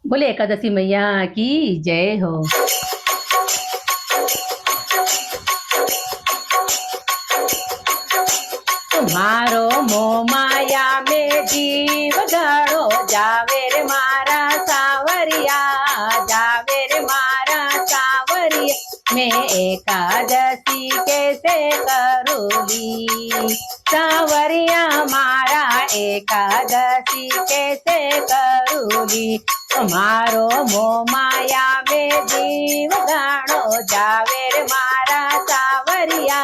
बोले एकादशी मैया की जय हो। मारो मोह माया में जीव गणो जावे रे मारा सावरिया, जावे रे मारा सावरिया। मैं एकादशी कैसे करूँगी सावरिया, मारा एकादशी कैसे करूँगी। मारो मोह माया में जीव गणो जावे रे मारा सावरिया,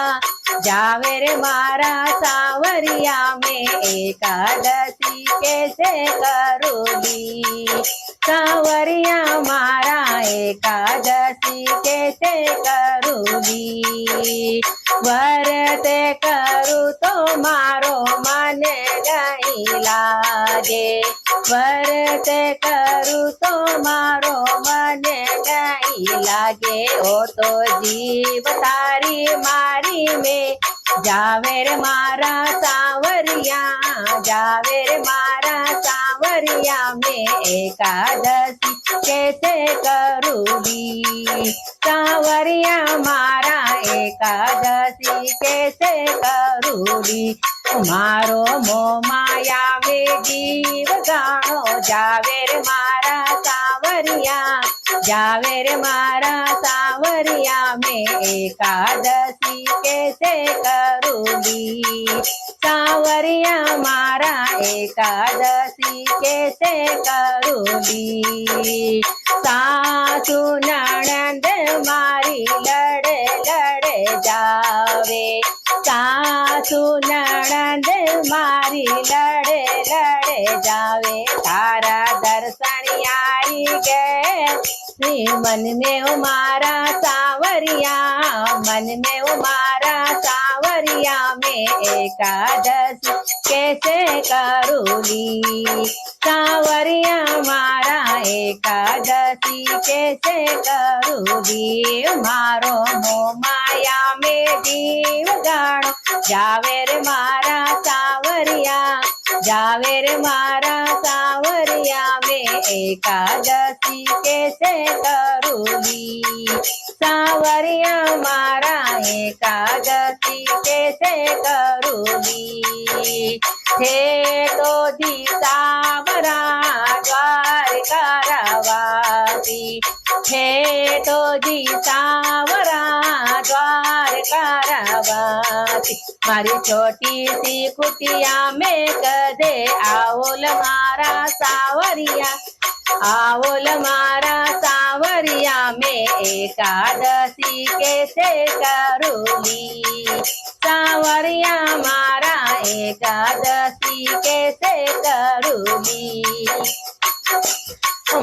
जावे रे मारा सावरिया। मैं एकादशी कैसे करूँगी सावरिया, मारा एकादशी कैसे करूँगी। व्रत करूँ तो मारो मन नहीं लागे, व्रत करूँ तो मारो मन नहीं लागे। ओ तो जीव तारी मारी में जावे रे मारा सावरिया, जावे रे मारा सावरिया। मैं एकादशी कैसे करूँगी सावरिया, मारा एकादशी कैसे करूँगी। मारो मोह माया में जीव गाणो जावे रे मारा सावरिया, जावे रे मारा सावरिया। मैं एकादशी कैसे करूँगी सावरिया, मारा एकादशी कैसे करूँगी। सासु ननद मारी लड़े लड़े जावे, सासु ननद मारी लड़े लड़े जावे। तारा दर्शन आई गए मन में उमारा सावरिया, मन में उमारा सावरिया। मैं एकादशी कैसे करूँगी सावरिया, मारा एकादशी कैसे करूँगी। मारो मोह माया में जीव गाणो जावे रे मारा सावरिया, जावे रे मारा सावरिया। मैं एकादशी कैसे करूँगी सावरिया, मारा एकादशी कैसे करूँगी। थे तो दी सावरा द्वारका रवासी, थे तो दी सावरा द्वारका रवासी। मारी छोटी सी कुटिया में कदे आवोल मारा सावरिया, आवोल मारा सावरिया। मैं एकादशी कैसे करूँगी सावरिया, मारा एकादशी कैसे करूँगी।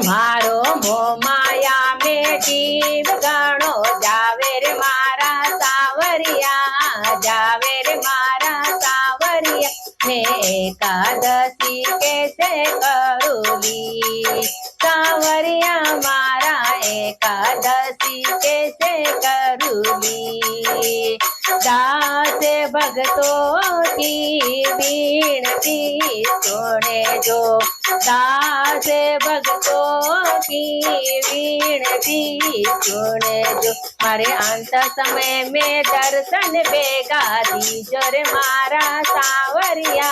मारो मोह माया में जीव गणो जावे रे मारा सावरिया, जावे रे मारा सावरिया। मैं एकादशी कैसे करूँगी सावरिया, मारा एकादशी कैसे करूँगी। दास भक्तों की विनती सुने जो, दास भक्तों की विनती सुने जो। मारे अंत समय में दर्शन बेगा दीजो रे मारा सावरिया,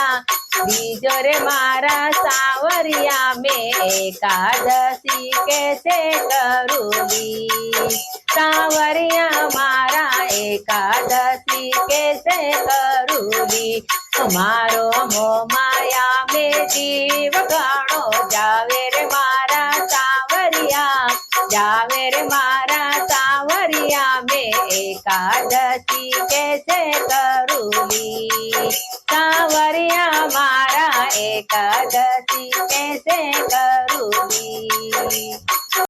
दीजो रे मारा सावरिया। मैं एकादशी कैसे करूँगी सावरिया, मारा एकादशी कैसे करूँगी। मारो मोह माया में जीव गणो जावे रे मारा सावरिया, जावे रे मारा सावरिया। मैं एकादशी कैसे करूँगी सावरिया, मारा एकादशी कैसे करूँगी।